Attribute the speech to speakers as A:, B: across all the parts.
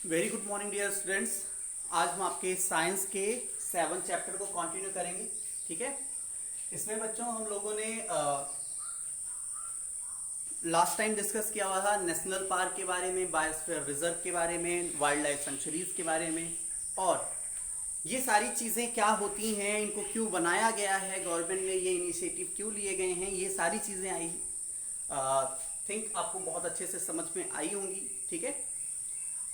A: Very good morning dear students. आज हम आपके साइंस के 7 चैप्टर को कंटिन्यू करेंगे। ठीक है, इसमें बच्चों हम लोगों ने लास्ट टाइम डिस्कस किया हुआ था नेशनल पार्क के बारे में, बायोस्फीयर रिजर्व के बारे में, वाइल्ड लाइफ सेंचुरीज के बारे में, और ये सारी चीज़ें क्या होती हैं, इनको क्यों बनाया गया है, गवर्नमेंट ने ये इनिशिएटिव क्यों लिए गए हैं, ये सारी चीज़ें आई थिंक आपको बहुत अच्छे से समझ में आई होंगी। ठीक है,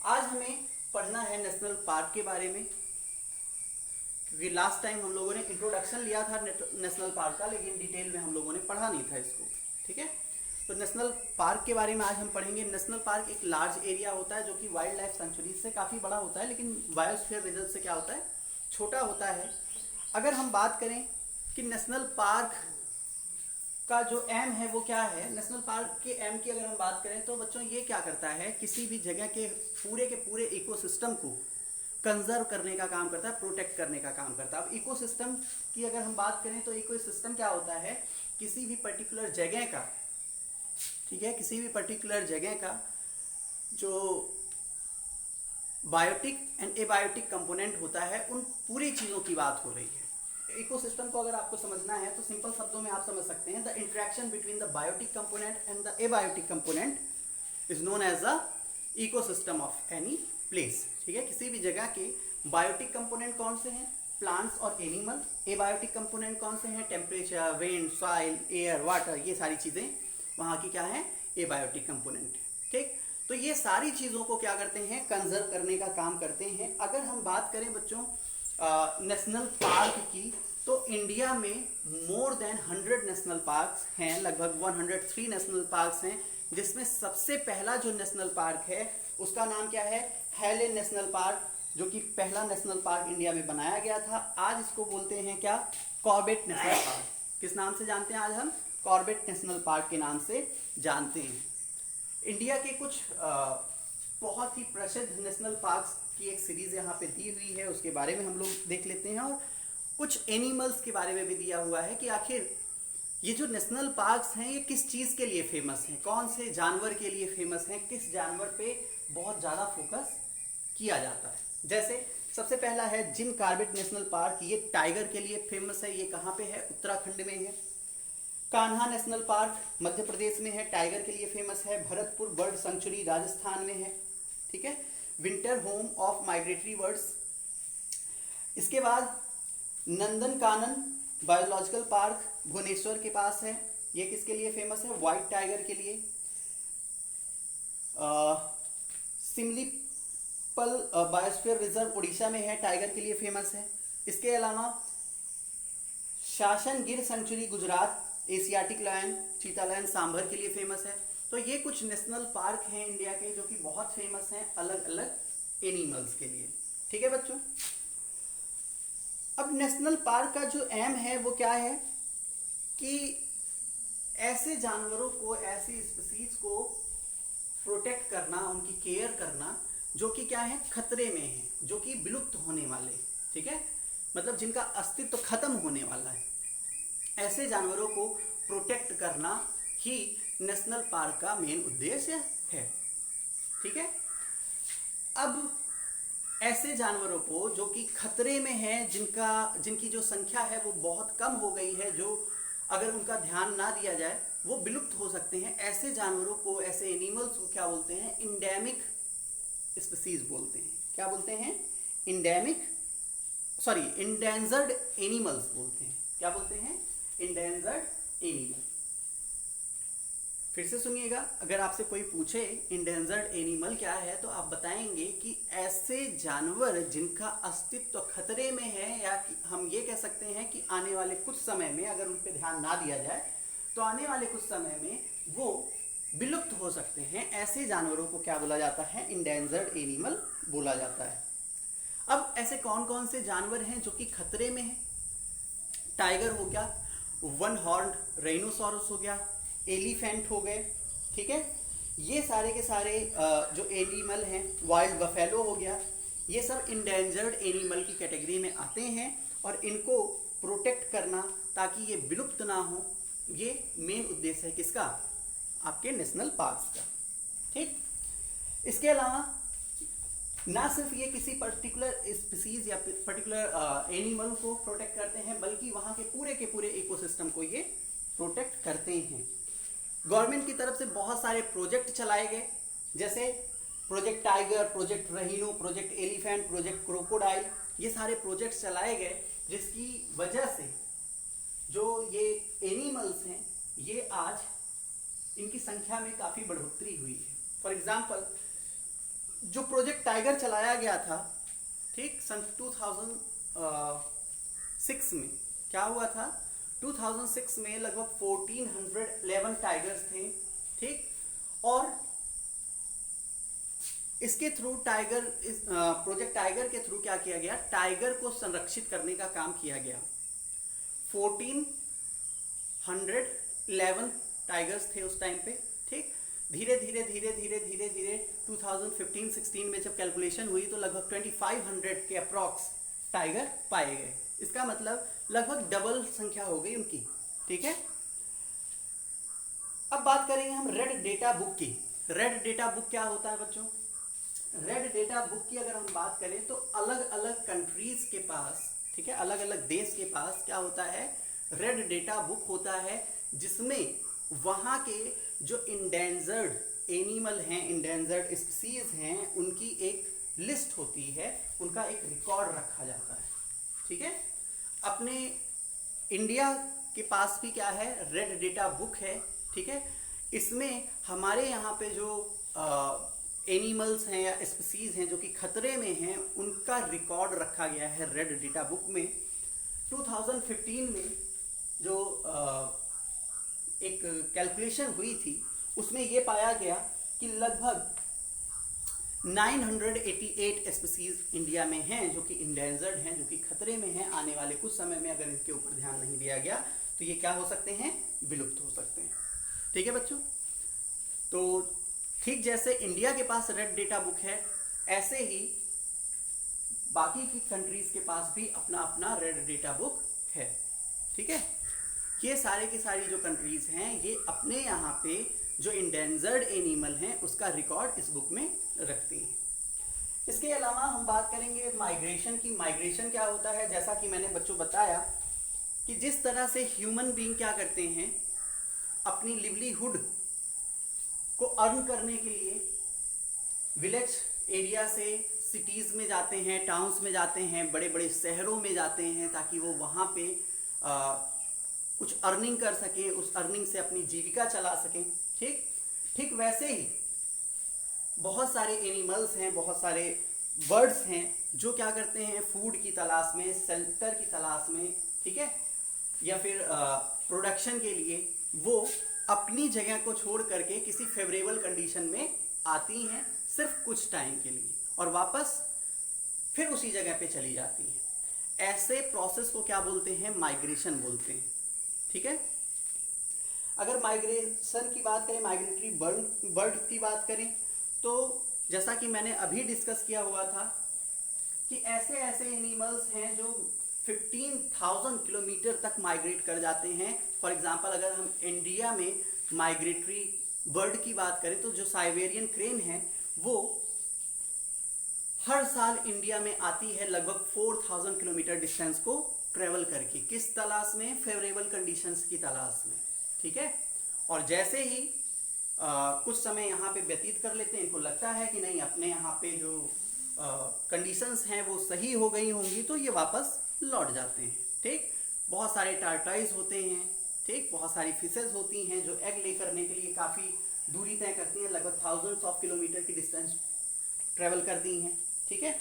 A: आज हमें पढ़ना है नेशनल पार्क के बारे में, क्योंकि लास्ट टाइम हम लोगों ने इंट्रोडक्शन लिया था नेशनल पार्क का, लेकिन डिटेल में हम लोगों ने पढ़ा नहीं था इसको। ठीक है, तो नेशनल पार्क के बारे में आज हम पढ़ेंगे। नेशनल पार्क एक लार्ज एरिया होता है जो कि वाइल्ड लाइफ सेंचुरीज से काफ़ी बड़ा होता है, लेकिन बायोस्फीयर रिजर्व से क्या होता है, छोटा होता है। अगर हम बात करें कि नेशनल पार्क का जो एम है वो क्या है, नेशनल पार्क के एम की अगर हम बात करें तो बच्चों ये क्या करता है, किसी भी जगह के पूरे इकोसिस्टम को कंजर्व करने का काम करता है, प्रोटेक्ट करने का काम करता है। अब इकोसिस्टम की अगर हम बात करें तो इकोसिस्टम क्या होता है, किसी भी पर्टिकुलर जगह का, ठीक है, किसी भी पर्टिकुलर जगह का जो बायोटिक एंड एबायोटिक कंपोनेंट होता है, उन पूरी चीज़ों की बात हो रही है। इकोसिस्टम को अगर आपको समझना है तो सिंपल शब्दों में आप समझ सकते हैं, the interaction between the biotic component and the abiotic component is known as the ecosystem of any place. ठीक है, किसी भी जगह के बायोटिक कंपोनेंट कौन से हैं, प्लांट्स और एनिमल। एबायोटिक कंपोनेंट कौन से हैं, temperature, wind, soil, air, water, ये सारी चीजें वहां की क्या है, एबायोटिक कंपोनेंट। ठीक, तो ये सारी चीजों को क्या करते हैं, कंजर्व करने का काम करते हैं। अगर हम बात करें बच्चों नेशनल पार्क की, तो इंडिया में मोर देन 100 नेशनल पार्क्स हैं, लगभग 103 नेशनल पार्क्स हैं, जिसमें सबसे पहला जो नेशनल पार्क है उसका नाम क्या है, हेलेन नेशनल पार्क, जो कि पहला नेशनल पार्क इंडिया में बनाया गया था। आज इसको बोलते हैं क्या, कॉर्बेट नेशनल पार्क। किस नाम से जानते हैं आज हम, कॉर्बेट नेशनल पार्क के नाम से जानते हैं। इंडिया के कुछ बहुत ही प्रसिद्ध नेशनल पार्क्स की एक सीरीज यहाँ पे दी हुई है, उसके बारे में हम लोग देख लेते हैं, और कुछ एनिमल्स के बारे में भी दिया हुआ है कि आखिर ये जो नेशनल पार्क्स हैं ये किस चीज़ के लिए फेमस हैं, कौन से जानवर के लिए फेमस हैं, किस जानवर पे बहुत ज़्यादा फोकस किया जाता है। जैसे सबसे पहला है जिम कॉर्बेट नेशनल पार्क, ये टाइगर के लिए फेमस है। ये कहाँ पे है, उत्तराखंड में है। कान्हा नेशनल पार्क मध्य प्रदेश में है, टाइगर के लिए फेमस है। भरतपुर बर्ड सेंचुरी राजस्थान में है। ठीक है, winter home of migratory birds. इसके बाद नंदनकानन बायोलॉजिकल पार्क भुवनेश्वर के पास है, ये किसके लिए फेमस है, व्हाइट टाइगर के लिए। सिमलीपल बायोस्फीयर रिजर्व उड़ीसा में है, टाइगर के लिए फेमस है। इसके अलावा शासन गिर सेंचुरी गुजरात, एशियाटिक लायन, चीता लायन सांभर के लिए फेमस है। तो ये कुछ नेशनल पार्क हैं इंडिया के जो कि बहुत फेमस हैं अलग अलग एनिमल्स के लिए। ठीक है बच्चों, अब नेशनल पार्क का जो एम है वो क्या है कि ऐसे जानवरों को, ऐसी स्पीसीज को प्रोटेक्ट करना, उनकी केयर करना जो कि क्या है, खतरे में है, जो कि विलुप्त होने वाले। ठीक है, मतलब जिनका अस्तित्व खत्म होने वाला है, ऐसे जानवरों को प्रोटेक्ट करना ही नेशनल पार्क का मेन उद्देश्य है। ठीक है, अब ऐसे जानवरों को जो कि खतरे में है, जिनकी जो संख्या है वो बहुत कम हो गई है, जो अगर उनका ध्यान ना दिया जाए वो विलुप्त हो सकते हैं, ऐसे जानवरों को, ऐसे एनिमल्स को क्या बोलते हैं, इंडेमिक स्पीसीज बोलते हैं। क्या बोलते हैं, इंडेंजर्ड एनिमल्स बोलते हैं। क्या बोलते हैं, इंडेंजर्ड एनिमल। फिर से सुनिएगा, अगर आपसे कोई पूछे इंडेंजर्ड एनिमल क्या है तो आप बताएंगे कि ऐसे जानवर जिनका अस्तित्व खतरे में है, या कि हम ये कह सकते हैं कि आने वाले कुछ समय में अगर उन पर ध्यान ना दिया जाए तो आने वाले कुछ समय में वो विलुप्त हो सकते हैं। ऐसे जानवरों को क्या बोला जाता है, इंडेंजर्ड एनिमल बोला जाता है। अब ऐसे कौन कौन से जानवर हैं जो कि खतरे में हैं, टाइगर हो गया, वन हॉर्न्ड राइनोसोरस हो गया, एलिफेंट हो गए। ठीक है, ये सारे के सारे जो एनिमल हैं, वाइल्ड बफेलो हो गया, ये सब इंडेंजर्ड एनिमल की कैटेगरी में आते हैं, और इनको प्रोटेक्ट करना ताकि ये विलुप्त ना हो, ये मेन उद्देश्य है किसका, आपके नेशनल पार्क्स का। ठीक, इसके अलावा ना सिर्फ ये किसी पर्टिकुलर स्पीसीज या पर्टिकुलर एनिमल को प्रोटेक्ट करते हैं, बल्कि वहां के पूरे इकोसिस्टम को ये प्रोटेक्ट करते हैं। गवर्नमेंट की तरफ से बहुत सारे प्रोजेक्ट चलाए गए, जैसे project tiger, project रहीनो, project elephant, project crocodile, ये सारे प्रोजेक्ट चलाए गए, जिसकी वजह से जो ये एनिमल्स हैं ये आज इनकी संख्या में काफी बढ़ोतरी हुई है। फॉर एग्जाम्पल, जो प्रोजेक्ट टाइगर चलाया गया था, ठीक, सन 2006 में क्या हुआ था, 2006 में लगभग 1411 टाइगर्स थे, ठीक, और इसके थ्रू प्रोजेक्ट टाइगर के थ्रू क्या किया गया, टाइगर को संरक्षित करने का काम किया गया। 1411 टाइगर्स थे उस टाइम पे, ठीक। धीरे धीरे 2015-16 में जब कैलकुलेशन हुई तो लगभग 2500 के अप्रॉक्स टाइगर पाए गए। इसका मतलब लगभग डबल संख्या हो गई उनकी, ठीक है। अब बात करेंगे हम रेड डेटा बुक की। रेड डेटा बुक क्या होता है बच्चों? रेड डेटा बुक की अगर हम बात करें तो अलग अलग कंट्रीज के पास, ठीक है, अलग अलग देश के पास क्या होता है, रेड डेटा बुक होता है, जिसमें वहां के जो इंडेंजर्ड एनिमल हैं, इंडेंजर्ड स्पीसीज हैं, उनकी एक लिस्ट होती है, उनका एक रिकॉर्ड रखा जाता है, ठीक है। अपने इंडिया के पास भी क्या है, रेड डेटा बुक है, ठीक है। इसमें हमारे यहाँ पे जो एनिमल्स हैं या स्पीसीज हैं जो कि खतरे में हैं, उनका रिकॉर्ड रखा गया है रेड डेटा बुक में। 2015 में जो एक कैलकुलेशन हुई थी, उसमें यह पाया गया कि लगभग 988 स्पीसीज इंडिया में हैं जो कि इंडेंजर्ड हैं, जो कि खतरे में हैं। आने वाले कुछ समय में अगर इनके ऊपर ध्यान नहीं दिया गया तो ये क्या हो सकते हैं, विलुप्त हो सकते हैं, ठीक है बच्चों। तो ठीक जैसे इंडिया के पास रेड डेटा बुक है, ऐसे ही बाकी की कंट्रीज के पास भी अपना अपना रेड डेटा बुक है, ठीक है। ये सारे की सारी जो कंट्रीज हैं ये अपने यहाँ पे जो इंडेंजर्ड एनिमल हैं उसका रिकॉर्ड इस बुक में रखती हैं। इसके अलावा हम बात करेंगे माइग्रेशन की। माइग्रेशन क्या होता है, जैसा कि मैंने बच्चों बताया कि जिस तरह से ह्यूमन बीइंग क्या करते हैं, अपनी लिवलीहुड को अर्न करने के लिए विलेज एरिया से सिटीज में जाते हैं, टाउन्स में जाते हैं, बड़े बड़े शहरों में जाते हैं, ताकि वो वहाँ पे कुछ अर्निंग कर सकें, उस अर्निंग से अपनी जीविका चला सकें, ठीक वैसे ही बहुत सारे एनिमल्स हैं, बहुत सारे बर्ड्स हैं जो क्या करते हैं, फूड की तलाश में, शेल्टर की तलाश में, ठीक है, या फिर प्रोडक्शन के लिए वो अपनी जगह को छोड़ करके किसी फेवरेबल कंडीशन में आती हैं सिर्फ कुछ टाइम के लिए और वापस फिर उसी जगह पे चली जाती हैं। ऐसे प्रोसेस को क्या बोलते हैं, माइग्रेशन बोलते हैं, ठीक है। अगर माइग्रेशन की बात करें, माइग्रेटरी बर्ड की बात करें, तो जैसा कि मैंने अभी डिस्कस किया हुआ था कि ऐसे ऐसे एनिमल्स हैं जो 15,000 किलोमीटर तक माइग्रेट कर जाते हैं। फॉर एग्जांपल अगर हम इंडिया में माइग्रेटरी बर्ड की बात करें तो जो साइबेरियन क्रेन है वो हर साल इंडिया में आती है लगभग 4,000 किलोमीटर डिस्टेंस को ट्रेवल करके। किस तलाश में, फेवरेबल कंडीशंस की तलाश में, ठीक है। और जैसे ही कुछ समय यहाँ पे व्यतीत कर लेते हैं, इनको लगता है कि नहीं अपने यहाँ पे जो कंडीशंस हैं वो सही हो गई होंगी, तो ये वापस लौट जाते हैं, ठीक। बहुत सारे टार्टाइज होते हैं, ठीक, बहुत सारी फिशेज होती हैं जो एग ले करने के लिए काफ़ी दूरी तय करती हैं, लगभग थाउजेंड्स ऑफ किलोमीटर की डिस्टेंस ट्रेवल करती हैं, ठीक है।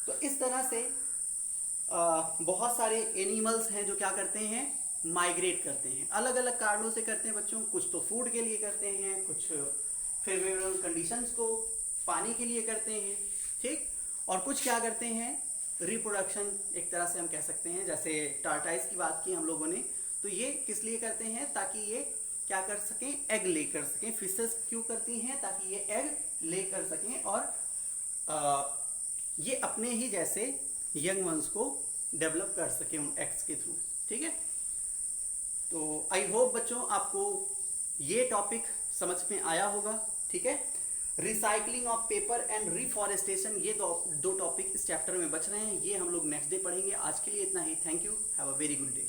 A: तो इस तरह से बहुत सारे एनिमल्स हैं जो क्या करते हैं, माइग्रेट करते हैं, अलग अलग कारणों से करते हैं बच्चों। कुछ तो फूड के लिए करते हैं, कुछ फेवरेबल कंडीशंस को पाने के लिए करते हैं, ठीक, और कुछ क्या करते हैं, रिप्रोडक्शन एक तरह से हम कह सकते हैं। जैसे टार्टाइज की बात की हम लोगों ने, तो ये किस लिए करते हैं, ताकि ये क्या कर सकें, एग ले कर सकें। फिशेस क्यों करती हैं, ताकि ये एग ले कर सकें और ये अपने ही जैसे यंग वंस को डेवलप कर सकें उन एग्स के थ्रू, ठीक है। तो आई होप बच्चों आपको ये टॉपिक समझ में आया होगा, ठीक है। Recycling of paper and reforestation, ये दो टॉपिक इस चैप्टर में बच रहे हैं, ये हम लोग नेक्स्ट डे पढ़ेंगे। आज के लिए इतना ही। Thank you, have a very good day.